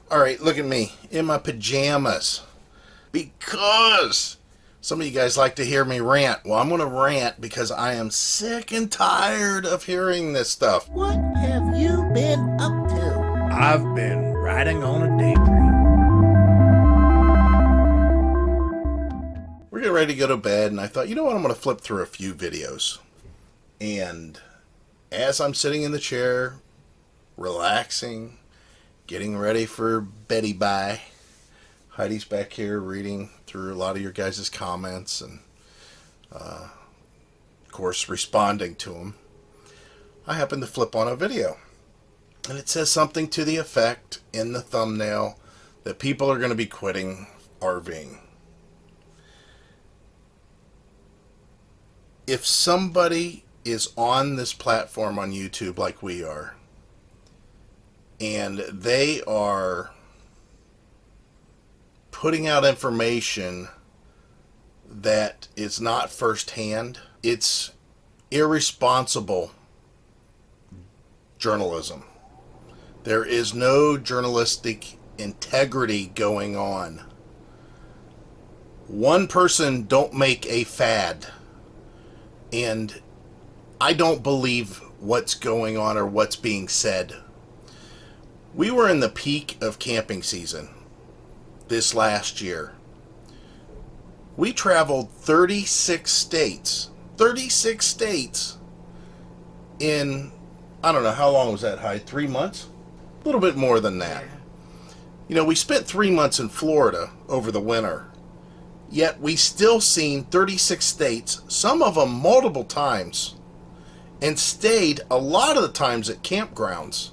Alright, look at me in my pajamas. Because some of you guys like to hear me rant. Well, I'm going to rant because I am sick and tired of hearing this stuff. What have you been up to? I've been riding on a daydream. We're getting ready to go to bed, and I thought, you know what, I'm going to flip through a few videos. And as I'm sitting in the chair, relaxing, getting ready for Betty Bye, Heidi's back here reading through a lot of your guys' comments and, of course, responding to them. I happen to flip on a video, and it says something to the effect in the thumbnail that people are going to be quitting RVing. If somebody is on this platform on YouTube like we are, and they are putting out information that is not firsthand, it's irresponsible journalism. There is no journalistic integrity going on. One person don't make a fad, and I don't believe what's going on or what's being said. We were in the peak of camping season this last year. We traveled 36 states. 36 states in, I don't know, how long was that, Hyde? 3 months? A little bit more than that. You know, we spent 3 months in Florida over the winter. Yet we still seen 36 states, some of them multiple times, and stayed a lot of the times at campgrounds.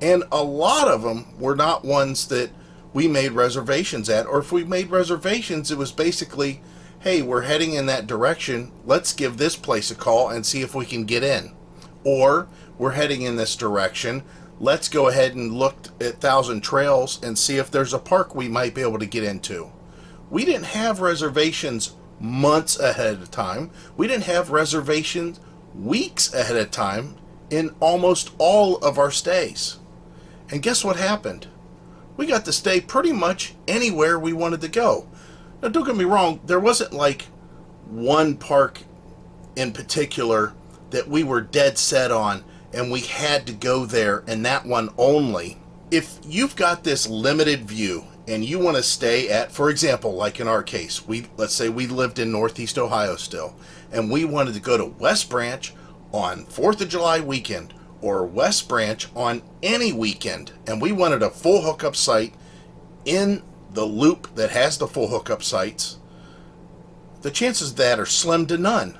And a lot of them were not ones that we made reservations at, or if we made reservations, it was basically, hey, we're heading in that direction, let's give this place a call and see if we can get in. Or, we're heading in this direction, let's go ahead and look at Thousand Trails and see if there's a park we might be able to get into. We didn't have reservations months ahead of time. We didn't have reservations weeks ahead of time in almost all of our stays. And guess what happened? We got to stay pretty much anywhere we wanted to go. Now, don't get me wrong, there wasn't like one park in particular that we were dead set on and we had to go there and that one only. If you've got this limited view and you want to stay at, for example, like in our case, let's say we lived in Northeast Ohio still, and we wanted to go to West Branch on 4th of July weekend, or West Branch on any weekend, and we wanted a full hookup site in the loop that has the full hookup sites, the chances of that are slim to none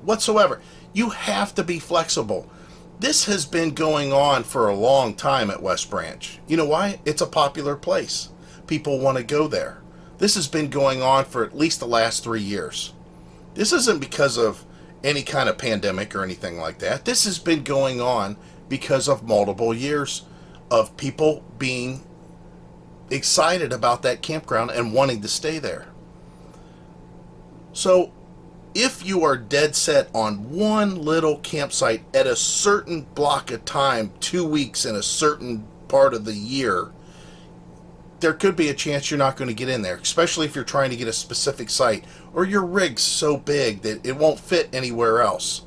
whatsoever. You have to be flexible. This has been going on for a long time at West Branch. You know why? It's a popular place. People want to go there. This has been going on for at least the last 3 years. This isn't because of any kind of pandemic or anything like that. This has been going on because of multiple years of people being excited about that campground and wanting to stay there. So if you are dead set on one little campsite at a certain block of time, 2 weeks in a certain part of the year, there could be a chance you're not going to get in there, especially if you're trying to get a specific site or your rig's so big that it won't fit anywhere else.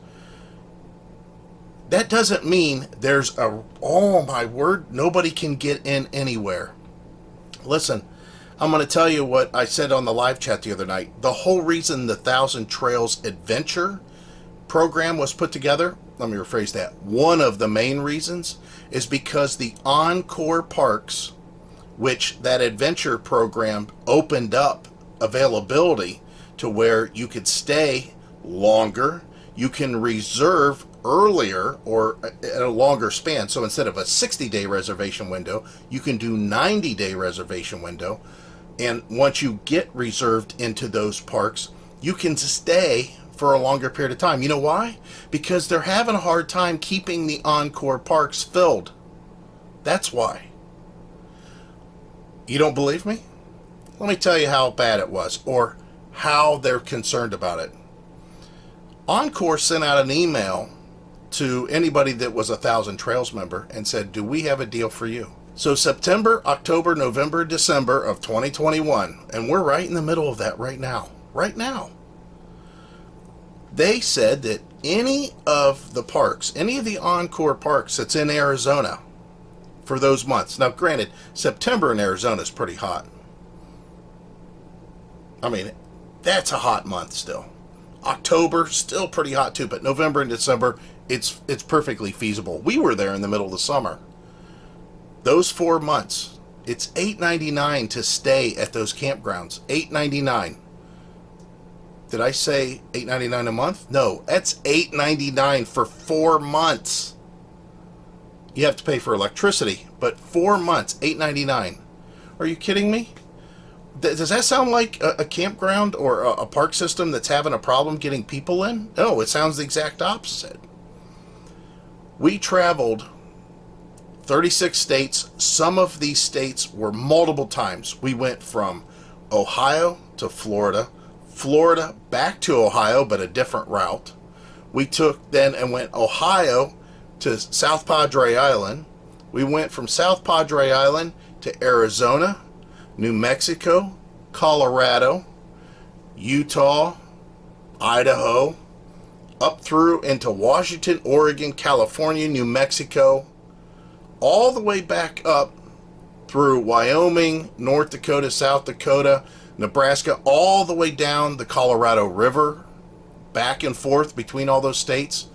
That doesn't mean there's a, oh my word, nobody can get in anywhere. Listen, I'm going to tell you what I said on the live chat the other night. The whole reason the Thousand Trails Adventure program was put together, let me rephrase that, one of the main reasons is because the Encore Parks, which that adventure program opened up availability to where you could stay longer, you can reserve earlier or at a longer span. So instead of a 60-day reservation window, you can do 90-day reservation window. And once you get reserved into those parks, you can stay for a longer period of time. You know why? Because they're having a hard time keeping the Encore Parks filled. That's why. You don't believe me? Let me tell you how bad it was, or how they're concerned about it. Encore sent out an email to anybody that was a Thousand Trails member and said, do we have a deal for you? So September, October, November, December of 2021, and we're right in the middle of that right now. Right now. They said that any of the parks, any of the Encore parks that's in Arizona for those months. Now, granted, September in Arizona is pretty hot. I mean, that's a hot month still. October, still pretty hot too, but November and December, it's perfectly feasible. We were there in the middle of the summer. Those 4 months, it's $8.99 to stay at those campgrounds. $8.99. Did I say $8.99 a month? No, that's $8.99 for 4 months. You have to pay for electricity, but 4 months, $8.99. Are you kidding me? Does that sound like a campground or a park system that's having a problem getting people in? No, it sounds the exact opposite. We traveled 36 states. Some of these states were multiple times. We went from Ohio to Florida, Florida back to Ohio, but a different route. We took then and went Ohio to South Padre Island. We went from South Padre Island to Arizona, New Mexico, Colorado, Utah, Idaho, up through into Washington, Oregon, California, New Mexico, all the way back up through Wyoming, North Dakota, South Dakota, Nebraska, all the way down the Colorado River, back and forth between all those states,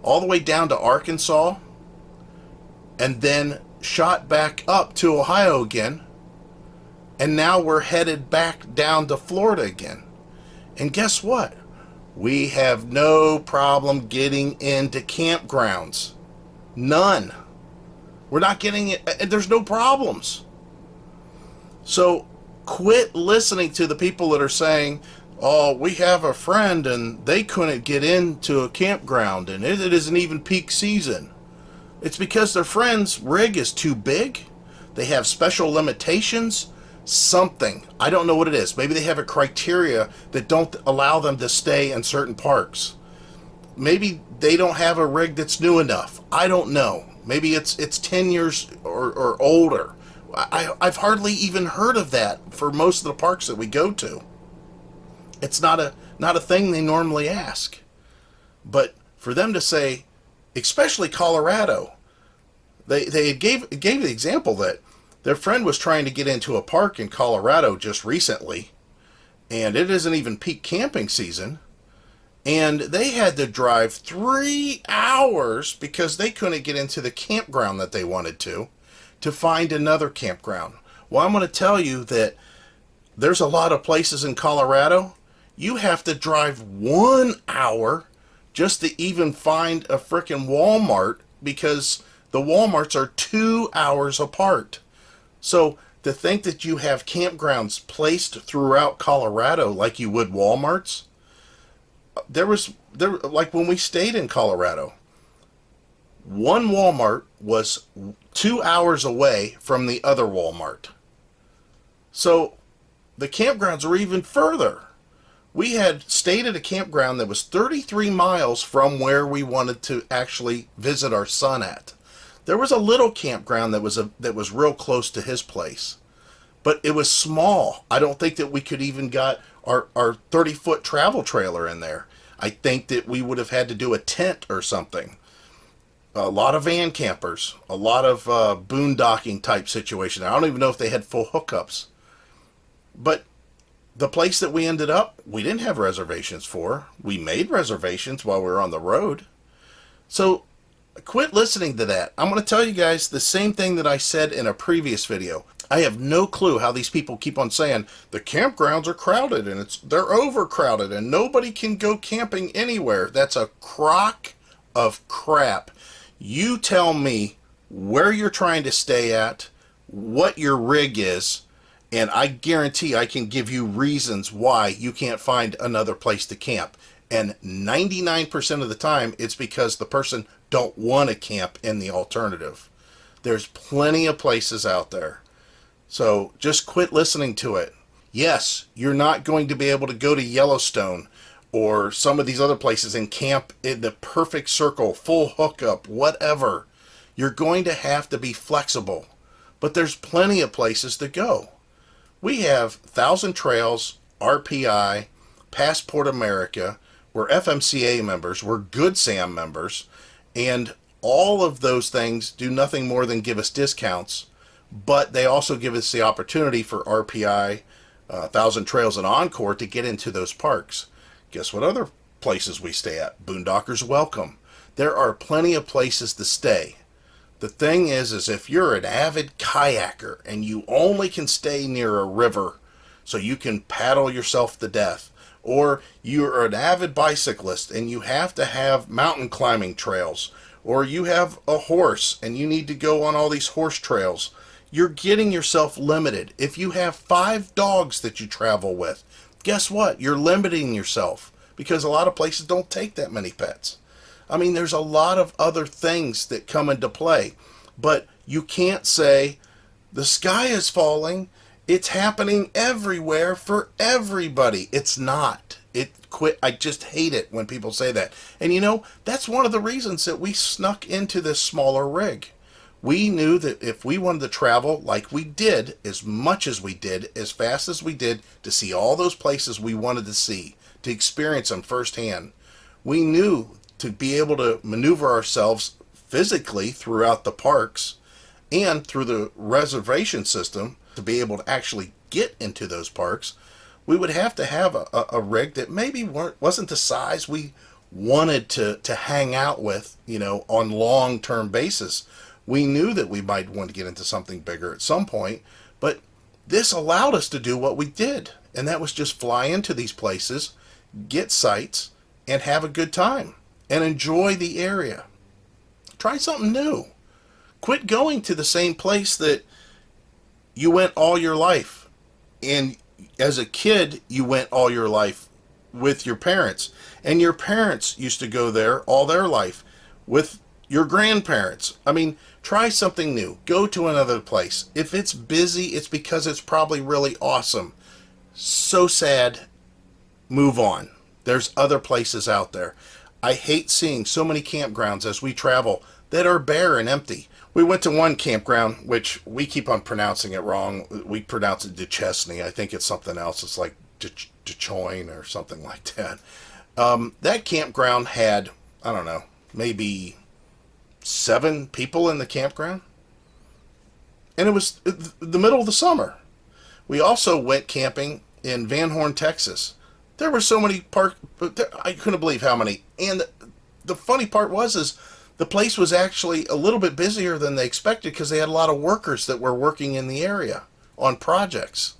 all the way down to Arkansas, and then shot back up to Ohio again. And now we're headed back down to Florida again. And guess what? We have no problem getting into campgrounds. None. We're not getting it. There's no problems. So quit listening to the people that are saying, oh, we have a friend and they couldn't get into a campground and it isn't even peak season. It's because their friend's rig is too big. They have special limitations. Something. I don't know what it is. Maybe they have a criteria that don't allow them to stay in certain parks. Maybe they don't have a rig that's new enough. I don't know. Maybe it's 10 years or older. I've hardly even heard of that for most of the parks that we go to. It's not a thing they normally ask. But for them to say, especially Colorado, they gave the example that their friend was trying to get into a park in Colorado just recently, and it isn't even peak camping season, and they had to drive 3 hours because they couldn't get into the campground that they wanted to find another campground. Well, I'm going to tell you that there's a lot of places in Colorado you have to drive 1 hour just to even find a frickin' Walmart because the Walmarts are 2 hours apart. So to think that you have campgrounds placed throughout Colorado like you would Walmarts, there like when we stayed in Colorado, one Walmart was 2 hours away from the other Walmart. So the campgrounds were even further. We had stayed at a campground that was 33 miles from where we wanted to actually visit our son at. There was a little campground that was real close to his place, but it was small. I don't think that we could even got our 30-foot travel trailer in there. I think that we would have had to do a tent or something. A lot of van campers, a lot of boondocking type situation. I don't even know if they had full hookups. But the place that we ended up, we didn't have reservations for. We made reservations while we were on the road. So quit listening to that. I'm going to tell you guys the same thing that I said in a previous video. I have no clue how these people keep on saying the campgrounds are crowded and they're overcrowded and nobody can go camping anywhere. That's a crock of crap. You tell me where you're trying to stay at, what your rig is, and I guarantee I can give you reasons why you can't find another place to camp. And 99% of the time, it's because the person don't want to camp in the alternative. There's plenty of places out there. So just quit listening to it. Yes, you're not going to be able to go to Yellowstone or some of these other places and camp in the perfect circle, full hookup, whatever. You're going to have to be flexible. but there's plenty of places to go. We have Thousand Trails, RPI, Passport America, we're FMCA members, we're Good Sam members, and all of those things do nothing more than give us discounts, but they also give us the opportunity for RPI, Thousand Trails, and Encore to get into those parks. Guess what other places we stay at? Boondockers Welcome. There are plenty of places to stay. The thing is if you're an avid kayaker and you only can stay near a river so you can paddle yourself to death, or you're an avid bicyclist and you have to have mountain climbing trails, or you have a horse and you need to go on all these horse trails, you're getting yourself limited. If you have 5 dogs that you travel with, guess what? You're limiting yourself because a lot of places don't take that many pets. I mean, there's a lot of other things that come into play, but you can't say the sky is falling. It's happening everywhere for everybody. It's not. I just hate it when people say that. And you know, that's one of the reasons that we snuck into this smaller rig. We knew that if we wanted to travel like we did, as much as we did, as fast as we did, to see all those places we wanted to see, to experience them firsthand, we knew to be able to maneuver ourselves physically throughout the parks and through the reservation system to be able to actually get into those parks, we would have to have a rig that maybe wasn't the size we wanted to hang out with, you know, on long-term basis. We knew that we might want to get into something bigger at some point, but this allowed us to do what we did, and that was just fly into these places, get sights, and have a good time, and enjoy the area. Try something new. Quit going to the same place that you went all your life. And as a kid, you went all your life with your parents. And your parents used to go there all their life with your grandparents. I mean, try something new. Go to another place. If it's busy, it's because it's probably really awesome. So sad. Move on. There's other places out there. I hate seeing so many campgrounds as we travel that are bare and empty. We went to one campground, which we keep on pronouncing it wrong. We pronounce it Duchesne. I think it's something else. It's like Dechoin or something like that. That campground had, I don't know, maybe 7 people in the campground. And it was the middle of the summer. We also went camping in Van Horn, Texas. There were so many I couldn't believe how many. And the funny part is the place was actually a little bit busier than they expected because they had a lot of workers that were working in the area on projects.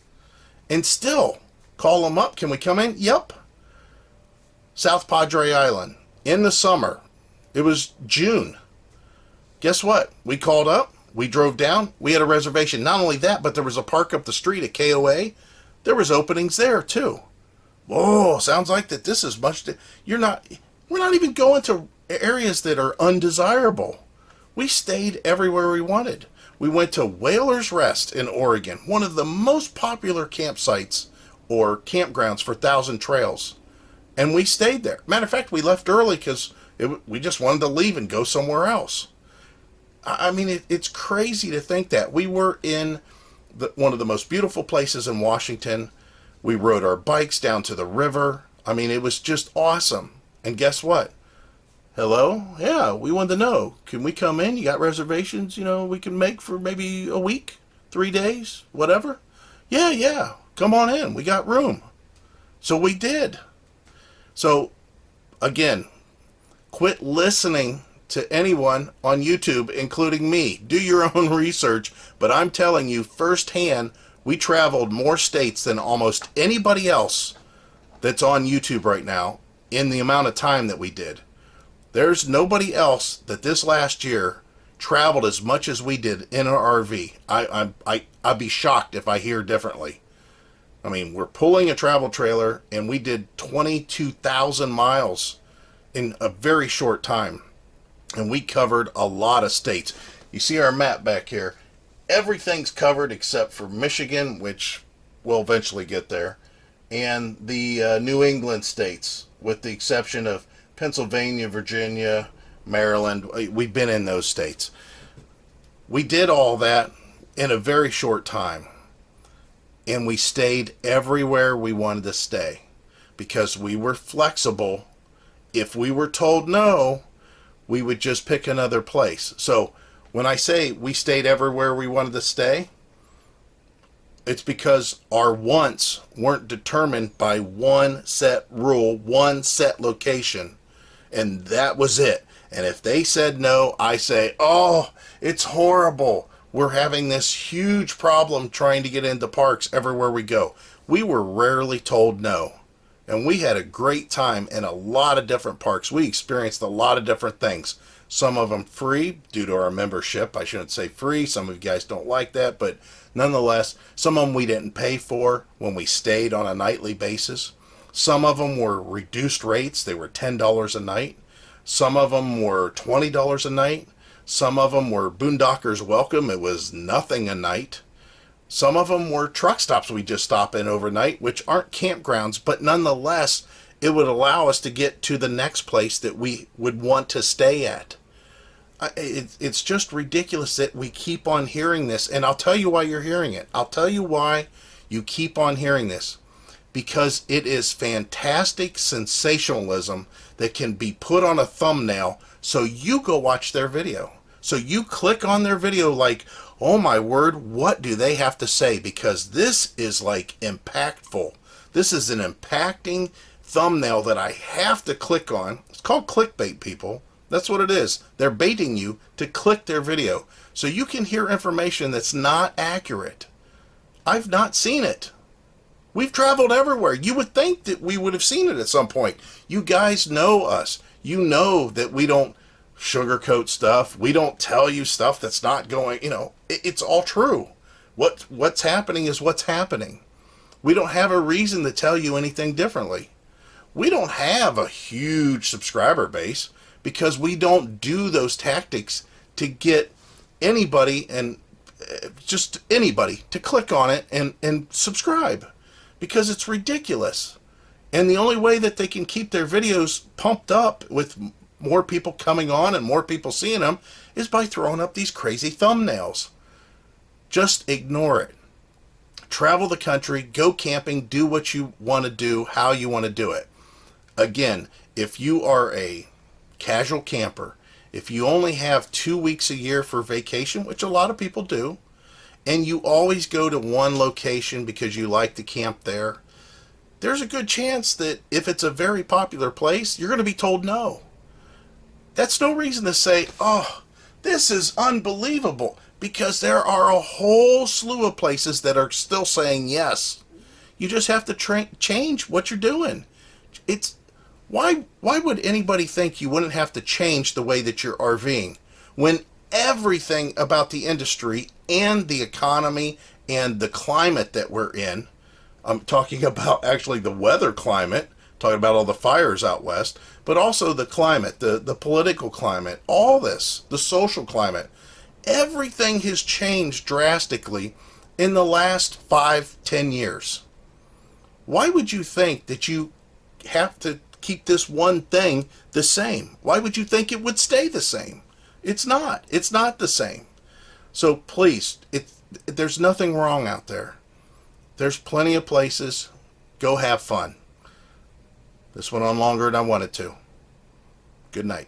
And still, call them up. Can we come in? Yep. South Padre Island in the summer. It was June. Guess what? We called up. We drove down. We had a reservation. Not only that, but there was a park up the street at KOA. There was openings there too. Whoa, sounds like that this is much. We're not even going to areas that are undesirable. We stayed everywhere we wanted. We went to Whalers Rest in Oregon, one of the most popular campsites or campgrounds for Thousand Trails. And we stayed there. Matter of fact, we left early because we just wanted to leave and go somewhere else. I mean, it's crazy to think that. We were in one of the most beautiful places in Washington. We rode our bikes down to the river. I mean, it was just awesome. And guess what? Hello? Yeah, we wanted to know. Can we come in? You got reservations, we can make for maybe a week, 3 days, whatever? Yeah. Come on in. We got room. So we did. So, again, quit listening to anyone on YouTube, including me. Do your own research, but I'm telling you firsthand, we traveled more states than almost anybody else that's on YouTube right now in the amount of time that we did. There's nobody else that this last year traveled as much as we did in our RV. I'd be shocked if I hear differently. I mean, we're pulling a travel trailer and we did 22,000 miles in a very short time. And we covered a lot of states. You see our map back here. Everything's covered except for Michigan, which we'll eventually get there, and the New England states, with the exception of Pennsylvania, Virginia, Maryland. We've been in those states. We did all that in a very short time. And we stayed everywhere we wanted to stay because we were flexible. If we were told no, we would just pick another place. So when I say we stayed everywhere we wanted to stay, it's because our wants weren't determined by one set rule, one set location, and that was it. And if they said no, I say, oh, it's horrible. We're having this huge problem trying to get into parks everywhere we go. We were rarely told no. And we had a great time in a lot of different parks. We experienced a lot of different things. Some of them free due to our membership. I shouldn't say free. Some of you guys don't like that. But nonetheless, some of them we didn't pay for when we stayed on a nightly basis. Some of them were reduced rates. They were $10 a night. Some of them were $20 a night. Some of them were Boondockers Welcome. It was nothing a night. Some of them were truck stops we just stop in overnight, which aren't campgrounds, but nonetheless, it would allow us to get to the next place that we would want to stay at. It's just ridiculous that we keep on hearing this, and I'll tell you why you're hearing it. I'll tell you why you keep on hearing this. Because it is fantastic sensationalism that can be put on a thumbnail so you go watch their video. So you click on their video like, oh my word, what do they have to say? Because this is like impactful. This is an impacting thumbnail that I have to click on. It's called clickbait, people. That's what it is. They're baiting you to click their video so you can hear information that's not accurate. I've not seen it. We've traveled everywhere. You would think that we would have seen it at some point. You guys know us. You know that we don't sugarcoat stuff. We don't tell you stuff that's not going, it's all true. What's happening is what's happening. We don't have a reason to tell you anything differently. We don't have a huge subscriber base because we don't do those tactics to get anybody and just anybody to click on it and subscribe. Because it's ridiculous. And the only way that they can keep their videos pumped up with more people coming on and more people seeing them is by throwing up these crazy thumbnails. Just ignore it. Travel the country, go camping, do what you want to do, how you want to do it. Again, if you are a casual camper, if you only have 2 weeks a year for vacation, which a lot of people do, and you always go to one location because you like to camp there, there's a good chance that if it's a very popular place, you're going to be told no. That's no reason to say, oh, this is unbelievable, because there are a whole slew of places that are still saying yes. You just have to change what you're doing. Why would anybody think you wouldn't have to change the way that you're RVing when everything about the industry and the economy and the climate that we're in, I'm talking about actually the weather climate, talking about all the fires out west, but also the climate, the political climate, all this, the social climate, everything has changed drastically in the last 5-10 years. Why would you think that you have to keep this one thing the same? Why would you think it would stay the same? It's not. It's not the same. So please, there's nothing wrong out there. There's plenty of places. Go have fun. This went on longer than I wanted to. Good night.